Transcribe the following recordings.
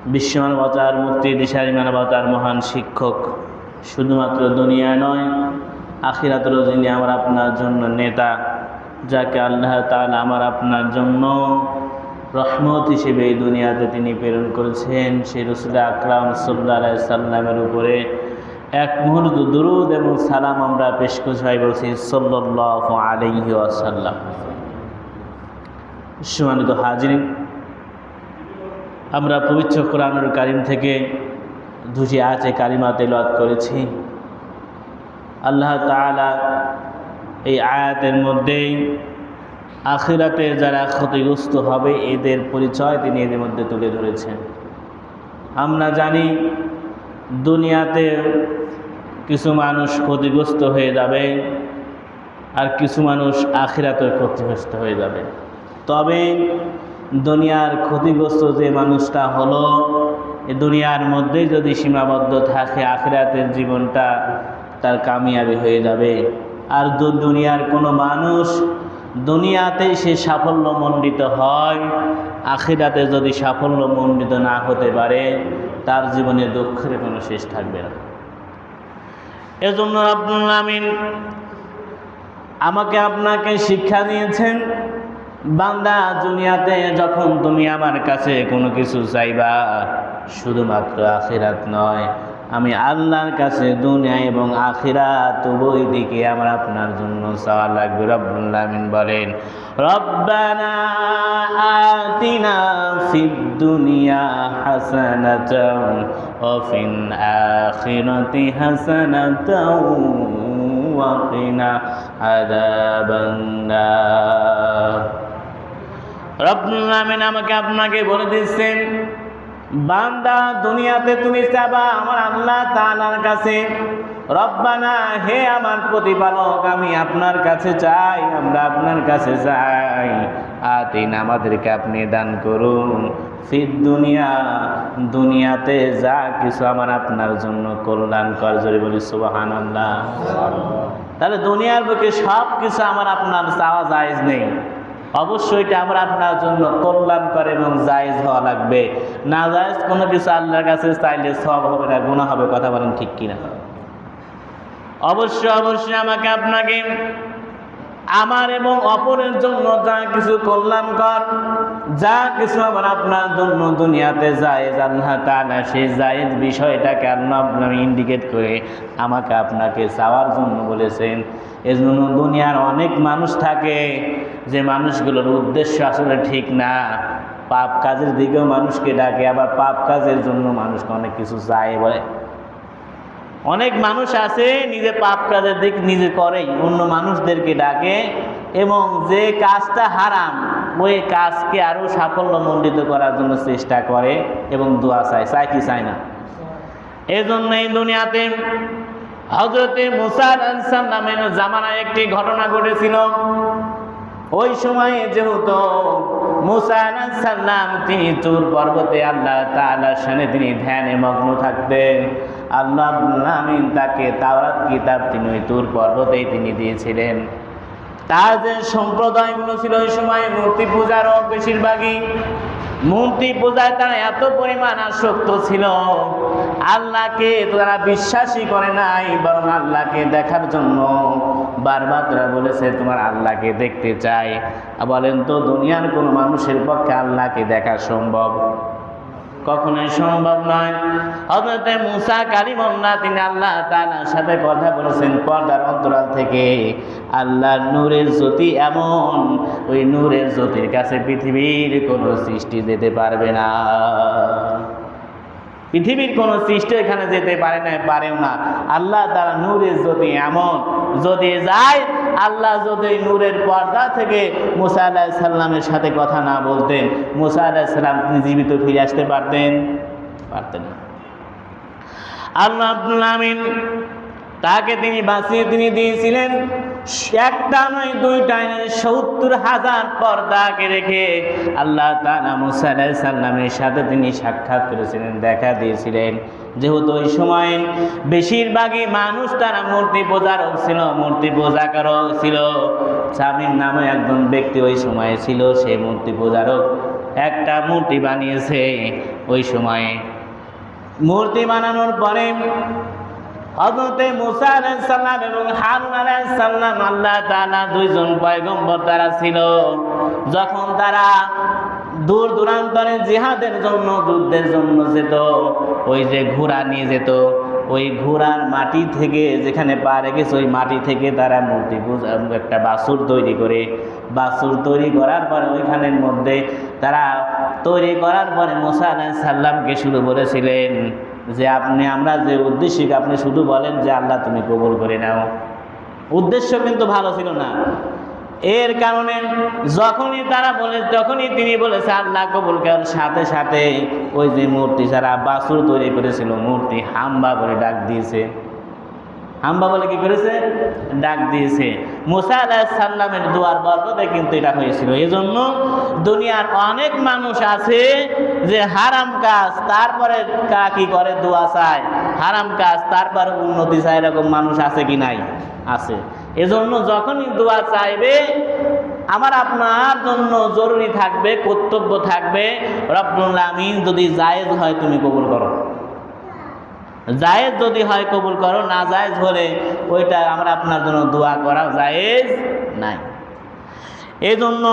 বিশ্ব মানবতার মুক্তির দিশারি মানবতার মহান শিক্ষক, শুধুমাত্র দুনিয়া নয় আখিরাতেরও যিনি আমার আপনার জন্য নেতা, যাকে আল্লাহ তাআলা আমার আপনার জন্য রহমত হিসেবে এই দুনিয়াতে তিনি প্রেরণ করেছেন, সেই রাসূল আকরাম সাল্লাল্লাহু আলাইহি সাল্লামের উপরে এক মুহূর্ত দুরূদ এবং সালাম আমরা পেশ করছি, বলছি সাল্লাল্লাহু আলাইহি ওয়াসাল্লাম। সম্মানিত হাজিরিন, আমরা পবিত্র কোরআনুল কারীম থেকে দুটি আয়াতে কারিমা তেলাওয়াত করেছি। আল্লাহ তাআলা এই আয়াতের মধ্যেই আখিরাতে যারা ক্ষতিগ্রস্ত হবে এদের পরিচয় তিনি এদের মধ্যে তুলে ধরেছেন। আমরা জানি দুনিয়াতে কিছু মানুষ ক্ষতিগ্রস্ত হয়ে যাবে আর কিছু মানুষ আখিরাতে ক্ষতিগ্রস্ত হয়ে যাবে। তবে দুনিয়ার ক্ষতিগ্রস্ত যে মানুষটা হলো, এই দুনিয়ার মধ্যেই যদি সীমাবদ্ধ থাকে, আখিরাতের জীবনটা তার কামিয়াবি হয়ে যাবে। আর দুনিয়ার কোনো মানুষ দুনিয়াতেই সে সাফল্যমণ্ডিত হয়, আখিরাতে যদি সাফল্যমণ্ডিত না হতে পারে তার জীবনে দুঃখের কোনো শেষ থাকবে না। এজন্য রব্বুল আমিন আমাকে আপনাকে শিক্ষা দিয়েছেন, বান্দা দুনিয়াতে যখন তুমি আমার কাছে কোনো কিছু চাইবা, শুধুমাত্র আখিরাত নয়, আমি আল্লাহর কাছে দুনিয়া এবং আখিরাত উভয় দিকে আমার আপনার জন্য চাওয়া লাগবে। রব্বুল আমিন বলেন, রব্বানা আতিনা ফিদ দুনিয়া হাসানাতাও ওয়া ফিল আখিরাতি হাসানাতাও ওয়া কিনা আযাবান নার। রব্বুল আমিন আমাকে আপনাকে বলে দিচ্ছেন, বান্দা দুনিয়াতে তুমি চাবা আমার আল্লাহ তাআলার কাছে, রব্বানা হে আমার প্রতিপালক, আমি আপনার কাছে চাই, আমরা আপনার কাছে চাই, আতিনা আমাদেরকে আপনি দান করুন, ফিদ দুনিয়া দুনিয়াতে যা কিছু আমার আপনার জন্য কল্যাণকর, জোরে বলি সুবহানাল্লাহ। তাহলে দুনিয়ার বুকে সব কিছু আমার আপনার চাওয়া জায়েজ নেই, অবশ্যই এটা আমরা আপনার জন্য কল্যাণকর এবং জায়েজ হওয়া লাগবে। না জায়েজ কোনো কিছু আল্লাহর কাছে চাইলে সওয়াব হবে না, গুনাহ হবে। কথা বলেন ঠিক কিনা? অবশ্যই আমাকে আপনাকে আমার এবং অপরের জন্য যা কিছু কল্যাণকর, যা কিছু আমার আপনার জন্য দুনিয়াতে জায়েজ, আল্লাহ তাআলা সেই জায়েজ বিষয়টাকে আল্লাহ আপনাকে ইন্ডিকেট করে আমাকে আপনাকে চাওয়ার জন্য বলেছেন। এজন্য দুনিয়ার অনেক মানুষ থাকে যে মানুষগুলোর উদ্দেশ্য আসলে ঠিক না, পাপ কাজের দিকেও মানুষকে ডাকে, আবার পাপ কাজের জন্য মানুষকে অনেক কিছু চায় বলে। অনেক মানুষ আছে নিজে পাপ কাজের দিক নিজে করেই, অন্য মানুষদেরকে ডাকে এবং যে কাজটা হারাম ওই কাজকে আরও সাফল্যমণ্ডিত করার জন্য চেষ্টা করে এবং দোয়া চায় কি চায় না। এজন্য এই দুনিয়াতে হযরতে মুসা আলাইহিস সালামের জামানায় একটি ঘটনা ঘটেছিল। ওই সময়ে যেহেতু মুসা আলাইহিস সালাম তিনি তুর পর্বতে আল্লাহ তাআলার সামনে তিনি ধ্যানে মগ্ন থাকতেন। আল্লাহ আমিন তাকে তাওরাত কিতাব তিনি ওই তুর পর্বতেই তিনি দিয়েছিলেন। তার যে সম্প্রদায়গুলো ছিল ওই সময় মূর্তি পূজারও বেশিরভাগই মূর্তি পূজায় তারা এত পরিমাণ আসক্ত ছিল, আল্লাহকে তারা বিশ্বাসই করে নাই, বরং আল্লাহকে দেখার জন্য বারবার তারা বলেছে তোমার আল্লাহকে দেখতে চাই। বলেন তো দুনিয়ার কোনো মানুষের পক্ষে আল্লাহকে দেখা সম্ভব? কখনোই সম্ভব নয়। হযরত মুসা কালিমুল্লাহ তিনি আল্লাহ তাআলার সাথে কথা বলেছেন পর্দার অন্তরাল থেকে। আল্লাহর নূরের জ্যোতি এমন, ওই নূরের জ্যোতির কাছে পৃথিবীর কোনো সৃষ্টি যেতে পারবে না। পৃথিবীর কোনো সৃষ্টি এখানে যেতে পারেও না। আল্লাহ তাআলা নূরের জ্যোতি এমন, যদি যায় আল্লাহ যদি নূরের পর্দা থেকে মুসা আলাইহিস সালামের সাথে কথা না বলতেন, মুসা আলাইহিস সালাম তিনি জীবিত ফিরে আসতে পারতেন না। আল্লাহ রাব্বুল আমিন তাকে তিনি বাঁচিয়ে তিনি দিয়েছিলেন একটা নয় দুইটা নয় ৭০,০০০ পর্দাকে রেখে আল্লাহ তাআলা মুসা আলাইহিস সালামের সাথে তিনি সাক্ষাৎ করেছিলেন, দেখা দিয়েছিলেন। যেহেতু ওই সময় বেশিরভাগই মানুষ তারা মূর্তি পূজারক ছিল, মূর্তি পূজাকারক ছিল। সামিন নামে একজন ব্যক্তি ওই সময়ে ছিল, সেই মূর্তি পূজারক একটা মূর্তি বানিয়েছে। ওই সময়ে মূর্তি বানানোর পরে হযরতে মুসা আলাইহিস সালাম এবং হারুন আলাইহিস সালাম আল্লাহ তাআলা দুইজন পয়গম্বর তারা ছিল। যখন তারা দূর দূরান্তরে জিহাদের জন্য যুদ্ধের জন্য যেত, ওই যে ঘোড়া নিয়ে যেত, ওই ঘোড়ার মাটি থেকে যেখানে পা রেখেছে ওই মাটি থেকে তারা মূর্তি একটা বাছুর তৈরি করে, বাছুর তৈরি করার পরে ওইখানের মধ্যে তারা তৈরি করার পরে মুসা আলাইহিস সালামকে শুধু বলেছিলেন যে আমরা যে উদ্দেশ্যে আপনি শুধু বলেন যে আল্লাহ তুমি কবুল করে নাও। উদ্দেশ্য কিন্তু ভালো ছিল না। এর কারণে যখনই তিনি বলেছে আল্লাহ কবুল করার সাথে সাথে ওই যে মূর্তি যারা বাছুর তৈরি করেছিল মূর্তি হাম্বা বলে ডাক দিয়েছে। হাম্বা বলে কি করেছে? ডাক দিয়েছে। মুসা আলাইহিস সালামের দোয়ার বরকতে কিন্তু এটা হয়েছিল। এজন্য দুনিয়ার অনেক মানুষ আছে যে হারাম কাজ তারপরে কি করে দোয়া চায়, হারাম কাজ তারপরে উন্নতি চায়, এরকম মানুষ আছে কি নাই? আছে। এজন্য যখনই দোয়া চাইবে আমার আপনার জন্য জরুরি থাকবে, কর্তব্য থাকবে, রব্বুল আমিন যদি জায়েজ হয় তুমি কবুল করো, জায়েজ যদি হয় কবুল করো, না জায়েজ হলে ওইটা আমরা আপনার জন্য দোয়া করা জায়েজ নাই। এই জন্য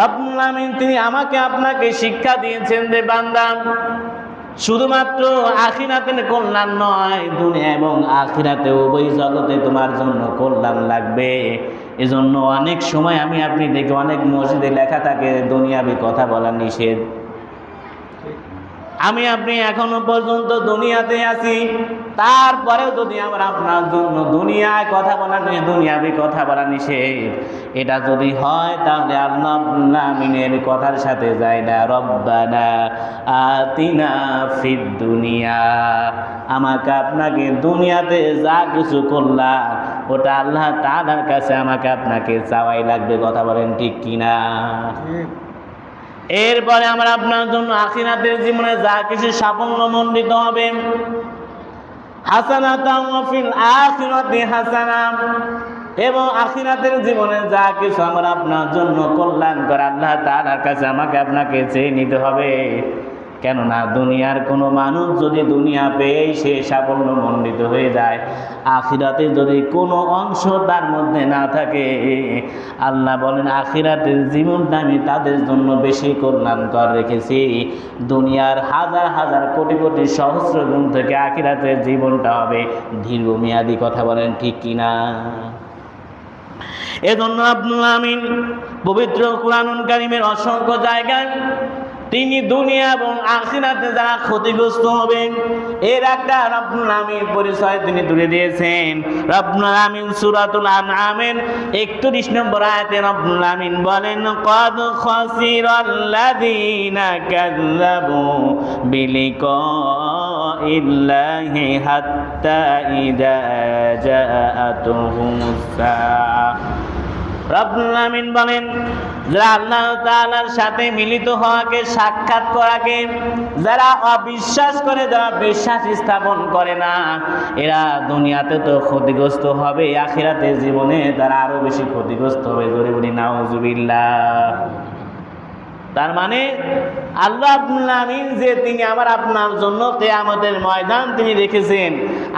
রব্বুল আমিন তিনি আমাকে আপনাকে শিক্ষা দিয়েছেন যে বান্দা শুধুমাত্র আখিরাতের কল্যাণ নয়, দুনিয়া এবং আখিরাতে উভয় জগতে তোমার জন্য কল্যাণ লাগবে। এজন্য অনেক সময় আপনি দেখি অনেক মসজিদে লেখা থাকে দুনিয়াবি কথা বলা নিষেধ। আপনি এখনো পর্যন্ত দুনিয়াতে আছি, তারপরেও যদি আমরা আপনার জন্য দুনিয়ায় কথা বলা নিষেধ, দুনিয়াবি কথা বলা নিষেধ, এটা যদি হয় তাহলে আল্লাহ রাব্বুল আমিনের কথার সাথে যায় না। রব্বানা আতিনা ফিদ দুনিয়া, আমাকে আপনাকে দুনিয়াতে যা কিছু করলাম ওটা আল্লাহ তাআলার কাছে আমাকে আপনাকে চাওয়াই লাগবে। কথা বলেন ঠিক কিনা? এরপরে আমরা আপনার জন্য আখিরাতের জীবনে যা কিছু সাফল্যমণ্ডিত হবে, হাসানাতাও ওয়া ফিল আখিরাতি হাসানা, এবং আখিরাতের জীবনে যা কিছু আমরা আপনার জন্য কল্যাণ করে আল্লাহ তাআলার কাছে আমাকে আপনাকে চেয়ে নিতে হবে। কেননা দুনিয়ার কোনো মানুষ যদি দুনিয়া পেয়েই সে সাফল্যমণ্ডিত হয়ে যায়, আখিরাতে যদি কোনো অংশ তার মধ্যে না থাকে, আল্লাহ বলেন আখিরাতের জীবনটা আমি তাদের জন্য বেশি কল্যাণকর রেখেছি। দুনিয়ার হাজার হাজার কোটি কোটি সহস্র গুণ থেকে আখিরাতের জীবনটা হবে দীর্ঘমেয়াদী। কথা বলেন ঠিক কিনা? এজন্য রব্বুল আমিন পবিত্র কুরআনুল কারীমের অসংখ্য জায়গায় তিনি দুনিয়া এবং আখিরাতে যারা ক্ষতিগ্রস্ত হবেন এর একটা রব্বুল আমিন পরিচয় তিনি তুলে দিয়েছেন। রব্বুল আমিন সূরাতুল আনআমের 31 নম্বর আয়াতে রব্বুল আমিন বলেন, ক্বাদ খাসিরাল্লাযীনা কাযযাবু বিলিকাইল্লাহি হাত্তা ইযা জাআতুহুমুস সাআহ। রব্বুল আমিন বলেন যারা আল্লাহ তাআলার সাথে মিলিত হওয়াকে, সাক্ষাৎ করাকে যারা অবিশ্বাস করে, যারা বিশ্বাস স্থাপন করে না, এরা দুনিয়াতে তো ক্ষতিগ্রস্ত হবে, আখিরাতের জীবনে তারা আরো বেশি ক্ষতিগ্রস্ত হবে। জোরে বলি নাউজুবিল্লাহ। তার মানে আল্লাহ রাব্বুল আমিন যে তিনি আমার আপনার জন্য কিয়ামতের ময়দান তিনি রেখেছেন,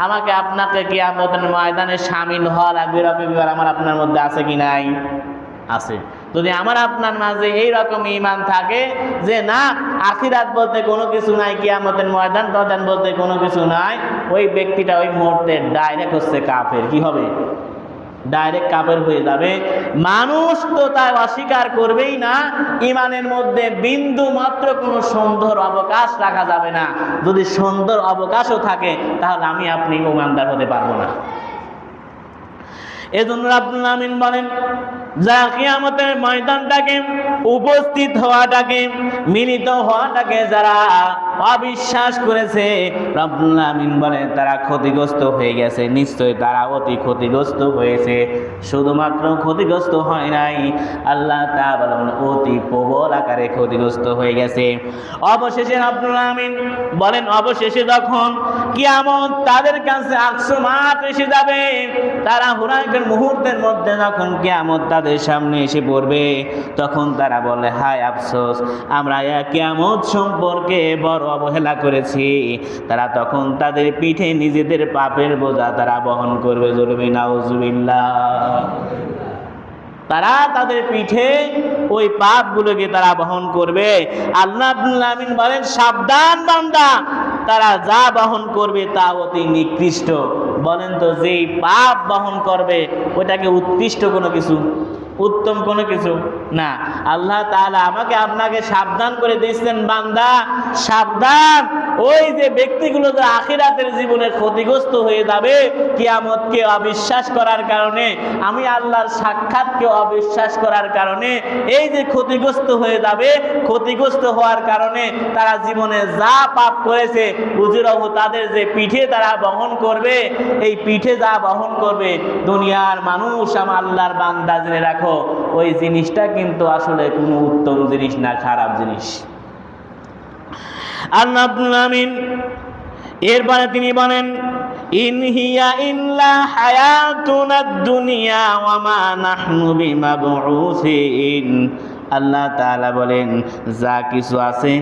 আমাকে আপনাকে কিয়ামতের ময়দানে শামিল হওয়া লাগবে। রবিবার আমার আপনার মধ্যে আছে কি নাই? আছে। যদি আমার আপনার মাঝে এইরকম ঈমান থাকে যে না আখিরাত বলতে কোনো কিছু নাই, কিয়ামতের ময়দান বলতে কোনো কিছু নাই, ওই ব্যক্তিটা ওই মুহূর্তে ডাইরেক্ট হচ্ছে কাফের। কি হবে? ডাইরেক্ট কাফের হয়ে যাবে। মানুষ তো তাই অস্বীকার করবেই না, ঈমানের মধ্যে বিন্দু মাত্র কোনো সুন্দর অবকাশ রাখা যাবে না। যদি সুন্দর অবকাশও থাকে তাহলে আপনি ঈমানদার হতে পারবো না। এজন্য রব্বুল আমিন বলেন যারা কিয়ামতের ময়দানটাকে, উপস্থিত হওয়াটাকে, মিলিত হওয়াটাকে যারা অবিশ্বাস করেছে, রব্বুল আমিন বলেন তারা ক্ষতিগ্রস্ত হয়ে গেছে। নিশ্চয়ই তারা অতি ক্ষতিগ্রস্ত হয়েছে। শুধুমাত্র ক্ষতিগ্রস্ত হয় নাই, আল্লাহ তাআলা বলেন অতি প্রবল আকারে ক্ষতিগ্রস্ত হয়ে গেছে। অবশেষে রব্বুল আমিন বলেন অবশেষে যখন কিয়ামত তাদের কাছে আকসমাত এসে যাবে, তারা হুরাইকের মুহূর্তের মধ্যে যখন কিয়ামত তাদের সামনে এসে পড়বে, তখন তারা বলে হায় আফসোস, আমরা কিয়ামত সম্পর্কে বড় অবহেলা করেছি। তারা তখন তাদের পিঠে নিজেদের পাপের বোঝা তারা বহন করবে। জরুরি নাউজুবিল্লাহ। তারা তাদের পিঠে ওই পাপগুলোকে তারা বহন করবে। আল্লাহ রাব্বুল আমিন বলেন, সাবধান বান্দা, তারা যা বহন করবে তা অতি নিকৃষ্ট। বলেন তো, যেই পাপ বহন করবে ওটাকে উৎকৃষ্ট কোনো কিছু, উত্তম কোনো কিছু না। আল্লাহ তাআলা আমাকে আপনাকে সাবধান করে দিয়েছেন, বান্দা সাবধান, ওই যে ব্যক্তিগুলো যে আখিরাতের জীবনে ক্ষতিগ্রস্ত হয়ে যাবে কিয়ামতকে অবিশ্বাস করার কারণে, আমি আল্লাহর সাক্ষাৎকে অবিশ্বাস করার কারণে, এই যে ক্ষতিগ্রস্ত হয়ে যাবে, ক্ষতিগ্রস্ত হওয়ার কারণে তারা জীবনে যা পাপ করেছে উজরাহ তাদের যে পিঠে তারা বহন করবে, এই পিঠে যা বহন করবে, দুনিয়ার মানুষ আমার আল্লাহর বান্দা জেনে রাখো, ওই জিনিসটা কিন্তু আসলে কোনো উত্তম জিনিস না, খারাপ জিনিস। আল্লাহ রাব্বুল আমিন এরপরে তিনি বলেন, ইন হিয়া ইল্লা হায়াতুনাদ দুনিয়া ওয়া মা নাহনু বিমাবউসিন। আল্লাহ তাআলা বলেন, যা কিছু আছে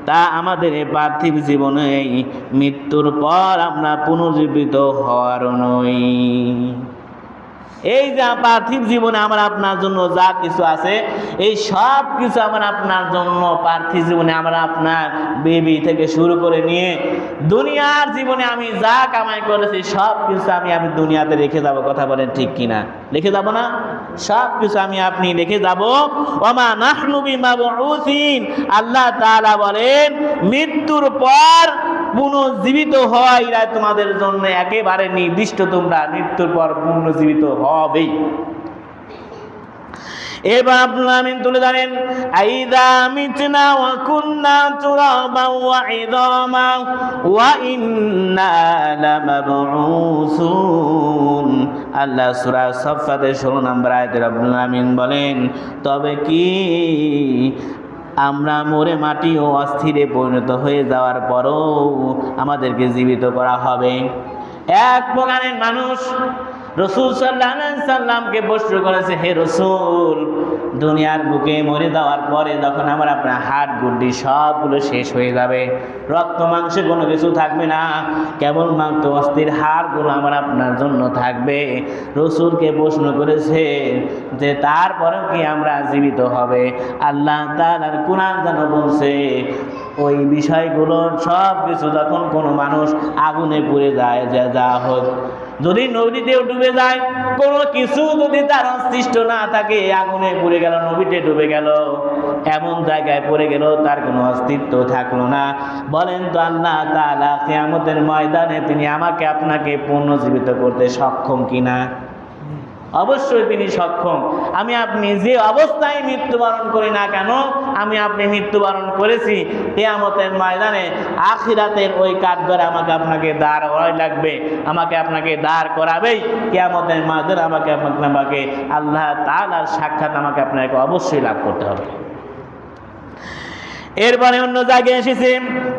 তা আমাদের এই পার্থিব জীবনে মৃত্যুর পর আমরা পুনর্জীবিত হওয়ার নই। এই যে পার্থিব জীবনে আমার আপনার জন্য যা কিছু আছে, এই সব কিছু আমার আপনার জন্য পার্থিব জীবনে আমরা আপনার বেবি থেকে শুরু করে নিয়ে দুনিয়ার জীবনে আমি যা কামাই করেছি সব কিছু আমি দুনিয়াতে রেখে যাব। কথা বলেন ঠিক কিনা? রেখে যাব না? সব কিছু আমি আপনি রেখে যাব। ওমা নাহনু বিমাবউসিন। আল্লাহ তাআলা বলেন, মৃত্যুর পর পুনর্জীবিত হওয়াই তোমাদের জন্য একেবারে নির্দিষ্ট, তোমরা মৃত্যুর পর পুনর্জীবিত হবেই। এবার আব্দুল আমিন তুলে ধরেন, আইদা মিতনা ওয়া কুন্না তুরাবা ওয়া ইদামা ওয়া ইন্না লামাবউসুন। আল্লাহ সূরা সাফফাতের 16 নম্বর আয়াতে আব্দুল আমিন বলেন, তবে কি আমরা মরে মাটি ও অস্থিরে পরিণত হয়ে যাওয়ার পরও আমাদেরকে জীবিত করা হবে। এক প্রকারের মানুষ রাসূল সাল্লাল্লাহু আলাইহি সাল্লামকে প্রশ্ন করেছে, হে রাসূল, দুনিয়ার বুকে মরে যাওয়ার পরে যখন আমার আপনার হাড় গুড্ডি সবগুলো শেষ হয়ে যাবে, রক্ত মাংসে কোনো কিছু থাকবে না, কেবল মাত্র অস্থির হাড়গুলো আমার আপনার জন্য থাকবে। রাসূলকে প্রশ্ন করেছে যে তারপরেও কি আমরা জীবিত হবে? আল্লাহ তাআলার কুরআন যেন বলছে, ওই বিষয়গুলো সব কিছু যখন কোনো মানুষ আগুনে পুড়ে যায়, যা হোক, যদি নদীতেও ডুবে যায়, কোনো কিছু যদি তার অস্তিত্ব না থাকে, আগুনে পুড়ে গেল, নদীতে ডুবে গেল, এমন জায়গায় পড়ে গেল তার কোনো অস্তিত্ব থাকলো না। বলেন তো আল্লাহ তাআলা কিয়ামতের ময়দানে তিনি আমাকে আপনাকে পুনর্জীবিত করতে সক্ষম কিনা? অবশ্যই তিনি সক্ষম। আমি আপনি যে অবস্থায় মৃত্যুবরণ করি না কেন, আমি আপনি মৃত্যুবরণ করেছি, কিয়ামতের ময়দানে আখিরাতের ওই কাঠগড়ে আমাকে আপনাকে দাঁড় করাই লাগবে, আমাকে আপনাকে দাঁড় করাবেই। কিয়ামতের ময়দানে আমাকে আপনাকে আল্লাহ তাআলার সাক্ষাৎ আমাকে আপনাকে অবশ্যই লাভ করতে হবে। এরপরে অন্য জায়গায় এসেছে,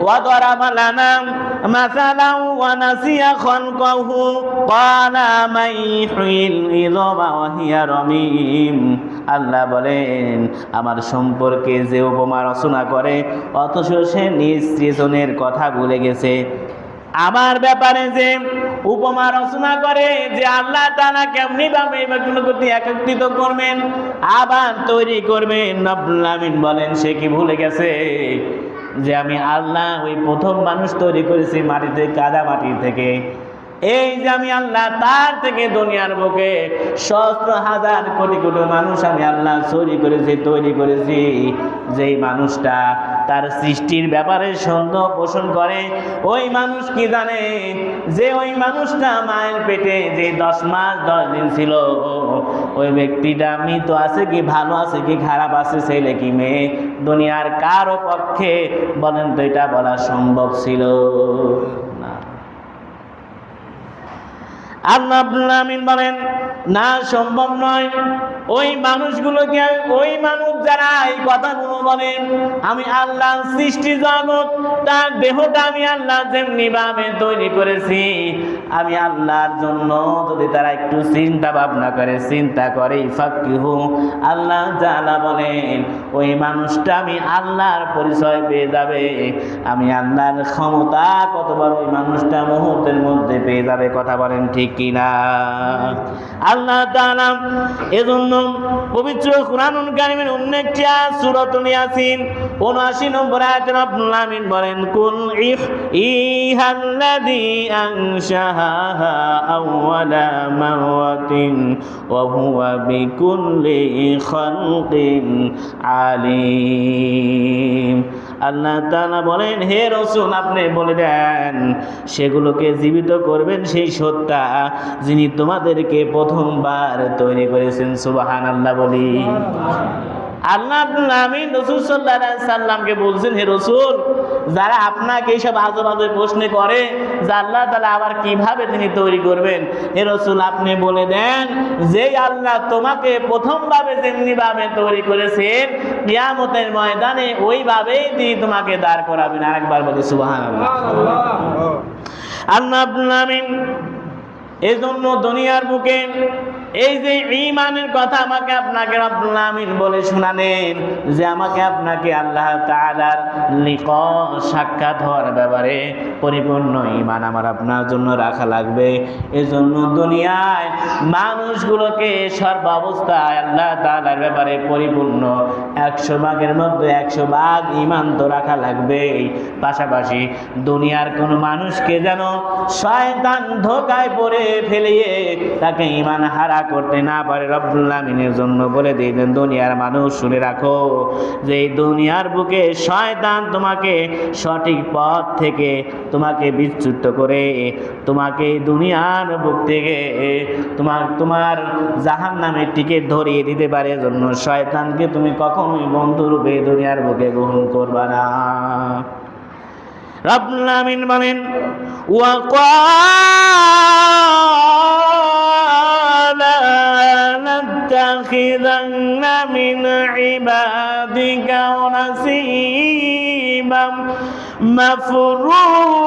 ওয়াদারাবা লানা মাসালান ওয়া নাসিয়া খালকাহু ক্বালা মান ইহয়িল ইযামা ওয়া হিয়া রামীম। আল্লাহ বলেন, আমার সম্পর্কে যে উপমা রচনা করে অথচ সে নিজ সৃজনের কথা ভুলে গেছে। আমার ব্যাপারে যে উপমা রচনা করে যে আল্লাহ তাআলা কেমনি ভাবে এগুলোকে একত্রিত করবেন, আবার তৈরি করবেন, রব্বুল আমিন বলেন সে কি ভুলে গেছে যে আমি আল্লাহ ওই প্রথম মানুষ তৈরি করেছি মাটিতে, কাদা মাটি থেকে। এই যে আমি আল্লাহ তার থেকে দুনিয়ার বুকে সহস্র হাজার কোটি কোটি মানুষ আমি আল্লাহ তৈরি করেছি। যেই মানুষটা তার সৃষ্টির ব্যাপারে সন্দেহ পোষণ করে, ওই মানুষ কি জানে যে ওই মানুষটা মায়ের পেটে যে 10 মাস 10 দিন ছিল, ওই ব্যক্তিটা মৃত আছে কি ভালো আছে কি খারাপ আছে, ছেলে কি মেয়ে, দুনিয়ার কারো পক্ষে বলেন তো এটা বলা সম্ভব ছিল না। আল্লাহ রাব্বুল আলামিন বলেন না, সম্ভব নয়। ওই মানুষগুলোকে, ওই মানুষ যারা এই কথাগুলো বলেন, আমি আল্লাহ সৃষ্টি জগৎ, তার দেহটা আমি আল্লাহ যেমনি ভাবে তৈরি করেছি, আমি আল্লাহর জন্য যদি তারা একটু চিন্তা ভাবনা করে, চিন্তা করে, ফাক্কিহু, আল্লাহ তাআলা বলেন ওই মানুষটা আমি আল্লাহর পরিচয় পেয়ে যাবে। আমি আল্লাহর ক্ষমতা কতবার ওই মানুষটা মুহূর্তের মধ্যে পেয়ে যাবে। কথা বলেন ঠিক কিনা? আল্লাহ তাআলা এজন্য পবিত্র কুরআনুল কারীমের অন্য একটি সূরাতুল ইয়াসিন ৭৯ নম্বর আয়াতে রব্বুল আলামিন বলেন কুল ইহাল্লাযী আনশাহা আউওয়ালা মাওয়াতিন ওয়া হুয়া বিকুল্লি খালকিন আলীম। আল্লাহ তাআলা বলেন হে রাসূল, আপনি বলে দেন সেগুলোকে জীবিত করবেন সেই সত্তা যিনি তোমাদেরকে প্রথমবার তৈরি করেছেন। সুবহানাল্লাহ বলি। আল্লাহ রাব্বুল আলামিন রাসূল সাল্লাল্লাহু আলাইহি সাল্লামকে বলছেন হে রাসূল, যারা আপনাকে এইসব আজে বাজে প্রশ্ন করে যে আল্লাহ তাআলা আবার কিভাবে তিনি তৈরি করবেন, হে রাসূল আপনি বলে দেন যে আল্লাহ তোমাকে প্রথমভাবে যেমনি ভাবে তৈরি করেছেন কিয়ামতের ময়দানে ওইভাবেই তিনি তোমাকে দাঁড় করাবেন। আরেকবার বলি সুবহানাল্লাহ। আল্লাহ রাব্বুল আলামিন এজন্য দুনিয়ার বুকে এই যে ঈমানের কথা আমাকে আপনাকে রব্বুল আমিন বলে শোনালেন যে আমাকে আপনাকে আল্লাহ তাআলার নিকট সাক্ষাৎ হওয়ার ব্যাপারে পরিপূর্ণ ঈমান আমার আপনার জন্য রাখা লাগবে। এজন্য দুনিয়ায় মানুষগুলোকে সর্বাবস্থায় আল্লাহ তাআলার ব্যাপারে পরিপূর্ণ 100 ভাগের মধ্যে 100 ভাগ ঈমান তো রাখা লাগবে। পাশাপাশি দুনিয়ার কোনো মানুষকে যেন শয়তান ধোঁকায় পড়ে ফেলিয়ে তাকে ঈমান হারা করতে না পারে। রব্বুল আমিনের জন্য বলে দিলেন দুনিয়ার মানুষ শুনে রাখো যে এই দুনিয়ার বুকে শয়তান তোমাকে সঠিক পথ থেকে তোমাকে বিচ্যুত করে তোমাকে দুনিয়ার বুক থেকে তোমার জাহান্নামের টিকিট ধরিয়ে দিতে পারে। এজন্য শয়তানকে তুমি কখনোই বন্ধুরূপে দুনিয়ার বুকে গ্রহণ করবা না। রব্বুল আমিন বলেন لنتخذن من عبادك نصيبا مفروضا।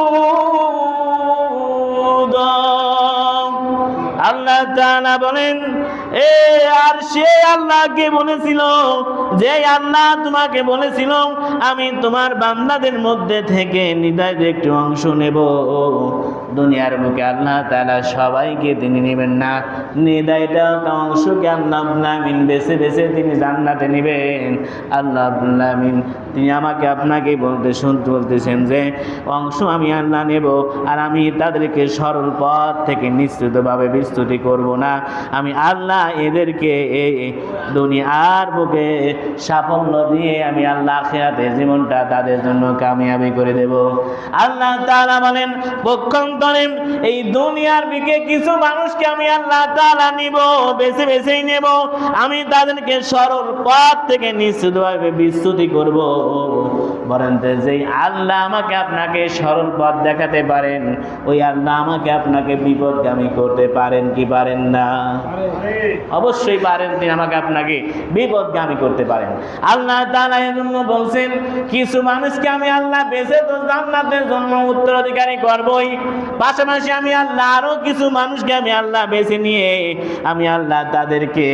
আল্লাহ তাআলা বলেন আর সে আল্লাহকে বলেছিল যে আল্লাহ তোমাকে বলেছিল আমি তোমার বান্দাদের মধ্যে থেকে নির্ধারিত একটি অংশ নেব। দুনিয়ার বুকে আল্লাহ তাআলা সবাইকে তিনি নেবেন না, নির্ধারিত একটা অংশকে আল্লাহ আমিন বেছে বেছে তিনি জান্নাতে নেবেন। আল্লাহ আমিন তিনি আমাকে আপনাকে বলতেছেন যে অংশ আমি আল্লাহ নেব, আর আমি তাদেরকে সরল পথ থেকে নিশ্চিতভাবে বিস্তুতি করব না। আমি আল্লাহ এদেরকে দুনিয়ার বুকে সাফল্য দিয়ে আমি আল্লাহ আখিরাতে জীবনটা তাদের জন্য কামিয়াবি করে দেব। আল্লাহ তাআলা বলেন পক্ষান্তরে এই দুনিয়ার বুকে কিছু মানুষকে আমি আল্লাহ তাআলা নিব, বেছে বেছেই নেব। আমি তাদেরকে সরল পথ থেকে নিশ্চিতভাবে বিস্তুতি করব। বলেন তো যেই আল্লাহ আমাকে আপনাকে সরল পথ দেখাতে পারেন ওই আল্লাহ আমাকে আপনাকে বিপদগামী করতে পারেন কি পারেন না? অবশ্যই পারেন। তিনি আমাকে আপনাকে বিপদগামী করতে পারেন। আল্লাহ তাআলা এজন্য বলছেন কিছু মানুষকে আমি আল্লাহ বেছে তো জান্নাতের জন্য উত্তরাধিকারী করবই, পাশাপাশি আমি আল্লাহ আরো কিছু মানুষকে আমি আল্লাহ বেছে নিয়ে আমি আল্লাহ তাদেরকে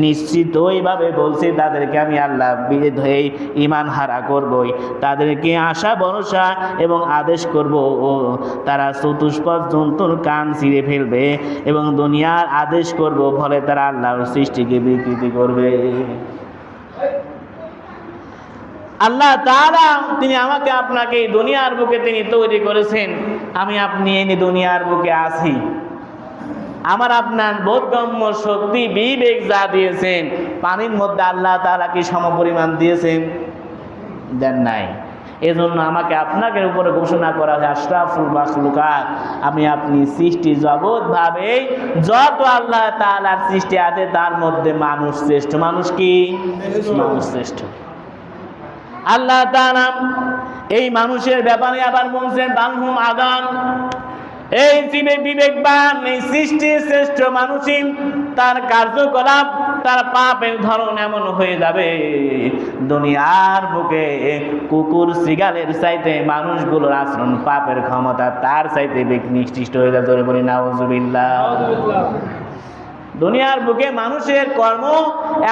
নিশ্চিত ওইভাবে বলছি তাদেরকে আমি আল্লাহ বিরোধ হয়ে ঈমান হারা করবই। তাদেরকে আশা ভরসা এবং আদেশ করব তারা চতুষ্পদ জন্তুর কান ছিঁড়ে ফেলবে এবং দুনিয়ার আদেশ করব, ফলে তারা আল্লাহর সৃষ্টিকে বিকৃতি করবে। আল্লাহ তাআলা তিনি আমাকে আপনাকে দুনিয়ার বুকে তিনি তৈরি করেছেন। আমি আপনি এই দুনিয়ার বুকে আছি, আমার আপনার বোধগম্য শক্তি বিবেক যা দিয়েছেন পানির মধ্যে আল্লাহ তাআলা কি সমপরিমাণ দিয়েছেন? দেন নাই। এজন্য আমাকে আপনাকে উপরে ঘোষণা করা হয় আশরাফুল মাখলুকাত। আমি আপনি সৃষ্টি জগৎ ভাবে যত আল্লাহ তাআলার সৃষ্টি আছে তার মধ্যে মানুষ শ্রেষ্ঠ। মানুষ কি? মানুষ শ্রেষ্ঠ। আল্লাহ তাআলা এই মানুষের ব্যাপারে আবার বলছেন বানহুম আদান, এই বিবেকবান, এই সৃষ্টির শ্রেষ্ঠ মানুষই তার কার্যকলাপ, তার পাপের ধরন এমন হয়ে যাবে, দুনিয়ার বুকে কুকুর শৃগালের চাইতে মানুষগুলোর আচরণ, পাপের ক্ষমতা তার চাইতে নিকৃষ্ট হয়ে যাবে। ধরে বলি নাউজুবিল্লাহ। দুনিয়ার বুকে মানুষের কর্ম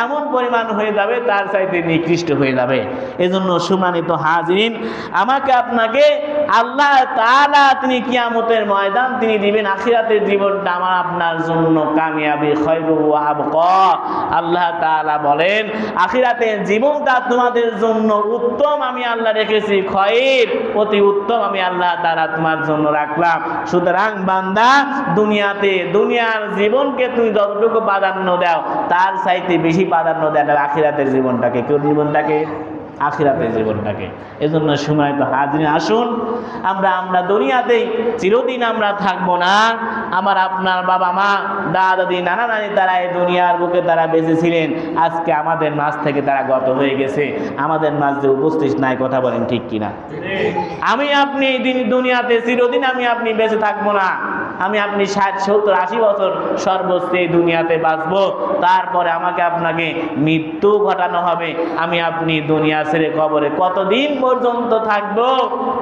এমন পরিমাণ হয়ে যাবে, তার চাইতে নিকৃষ্ট হয়ে যাবে। এজন্য সম্মানিত হাজিরিন, আমাকে আপনাকে আল্লাহ তাআলা তিনি কিয়ামতের ময়দান তিনি দিবেন, আখিরাতের জীবনটা আমার আপনার জন্য কামিয়াবি, খায়রু ওয়া আবকা। আল্লাহ তাআলা বলেন আখিরাতের জীবনটা তোমাদের জন্য উত্তম আমি আল্লাহ রেখেছি, খয়র অতি উত্তম আমি আল্লাহ তাআলা তোমার জন্য রাখলাম। সুতরাং বান্দা, দুনিয়ার জীবনকে তুমি যতটুকু প্রাধান্য দাও, তার চাইতে বেশি প্রাধান্য দেয় আখিরাতের জীবনটাকে। কোন জীবনটাকে? আখিরাতের জীবনটাকে। এজন্য সময় তো হাজির, আসুন আমরা দুনিয়াতেই চিরদিন আমরা থাকবো না। আমার আপনার বাবা মা, দাদা দাদি, নানা নানি তারা এই দুনিয়ার বুকে তারা বেঁচে ছিলেন, আজকে আমাদের মাঝ থেকে তারা গত হয়ে গেছে, আমাদের মাঝে উপস্থিত নাই। কথা বলেন ঠিক কিনা? আমি আপনি এই দুনিয়াতে চিরদিন আমি আপনি বেঁচে থাকবো না। আমি আপনি 60, 70, 80 বছর সর্বোচ্চ এই দুনিয়াতে বাঁচবো, তারপরে আমাকে আপনাকে মৃত্যু ঘটানো হবে। আমি আপনি দুনিয়া ছেড়ে কবরে কতদিন পর্যন্ত থাকবো,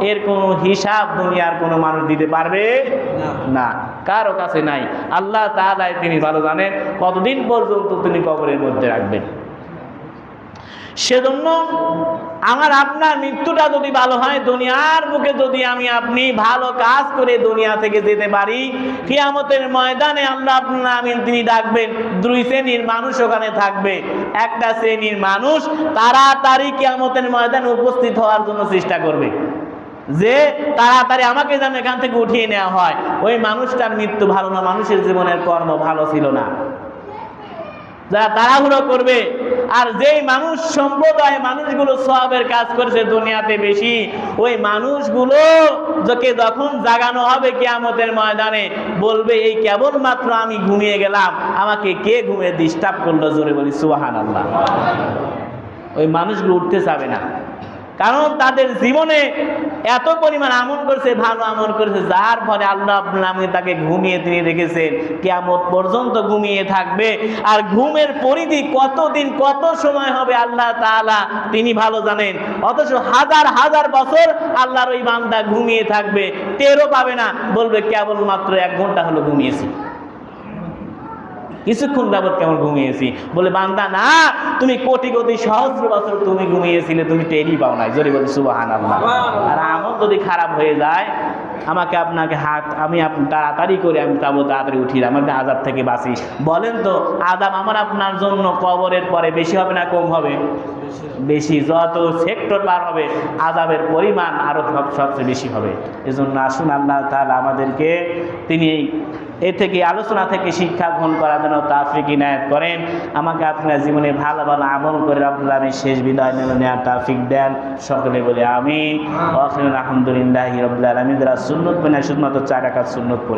এর কোনো হিসাব দুনিয়ার কোনো মানুষ দিতে পারবে না, কারো কাছে নাই। আল্লাহ তাআলা তিনি ভালো জানেন কতদিন পর্যন্ত তিনি কবরের মধ্যে রাখবেন। সেজন্য আমার আপনার মৃত্যুটা যদি ভালো হয়, দুনিয়ার বুকে যদি আমি আপনি ভালো কাজ করে দুনিয়া থেকে যেতে পারি, কিয়ামতের ময়দানে আল্লাহ আপনার আমিন তিনি ডাকবেন, দুই শ্রেণীর মানুষ ওখানে থাকবে। একটা শ্রেণীর মানুষ তাড়াতাড়ি কিয়ামতের ময়দানে উপস্থিত হওয়ার জন্য চেষ্টা করবে, যে তাড়াতাড়ি আমাকে যেন এখান থেকে উঠিয়ে নেওয়া হয়। ওই মানুষটার মৃত্যু ভালো না, মানুষের জীবনের কর্ম ভালো ছিল না, যারা তাড়াহুড়ো করবে। আর যেই মানুষ সম্প্রদায় মানুষগুলো সওয়াবের কাজ করেছে দুনিয়াতে বেশি, ওই মানুষগুলো যখন জাগানো হবে কিয়ামতের ময়দানে, বলবে এই কেবলমাত্র আমি ঘুমিয়ে গেলাম, আমাকে কে ঘুমিয়ে ডিস্টার্ব করলো? জোরে বলি সুবহানাল্লাহ। ওই মানুষগুলো উঠতে চাবে না, কারণ তাদের জীবনে এত পরিমাণ আমল করেছে, ভালো আমল করেছে, যার ফলে আল্লাহ আপনার তাকে ঘুমিয়ে তিনি রেখেছেন, কিয়ামত পর্যন্ত ঘুমিয়ে থাকবে। আর ঘুমের পরিধি কতদিন, কত সময় হবে আল্লাহ তাআলা তিনি ভালো জানেন। অথচ হাজার হাজার বছর আল্লাহর ওই বান্দা ঘুমিয়ে থাকবে, টেরও পাবে না, বলবে কেবলমাত্র 1 ঘন্টা হলো ঘুমিয়েছি, কিছুক্ষণ যাবত কেমন ঘুমিয়েছি। বলে বান্দা না, তুমি কোটি কোটি সহস্র বছর তুমি ঘুমিয়েছিলে, তুমি টেরই পাও নাই। জোরে বলি সুবহানাল্লাহ। আর আমল যদি খারাপ হয়ে যায়, আমাকে আপনাকে আমি আপনি তাড়াতাড়ি করে আমি তাড়াতাড়ি উঠি, আমাকে আযাব থেকে বাঁচি। বলেন তো আযাব আমার আপনার জন্য কবরের পরে বেশি হবে না কম হবে? বেশি। যত সেক্টর পার হবে আযাবের পরিমাণ আরো সবচেয়ে বেশি হবে। এজন্য আসুন আল্লাহ তাআলা আমাদেরকে তিনি এ থেকে আলোচনা থেকে শিক্ষা গ্রহণ করার জন্য তৌফিক ইনায়াত করেন। আমাকে আপনার জীবনে ভালো ভালো আমল করে আপনার আমি শেষ বিদায় নেওয়ার তৌফিক দেন। সকলে বলে আমিন। আলহামদুলিল্লাহি রাব্বিল আলামিন। যারা সুন্নত মানে শুধুমাত্র 4 রাকাত সুন্নত পড়ে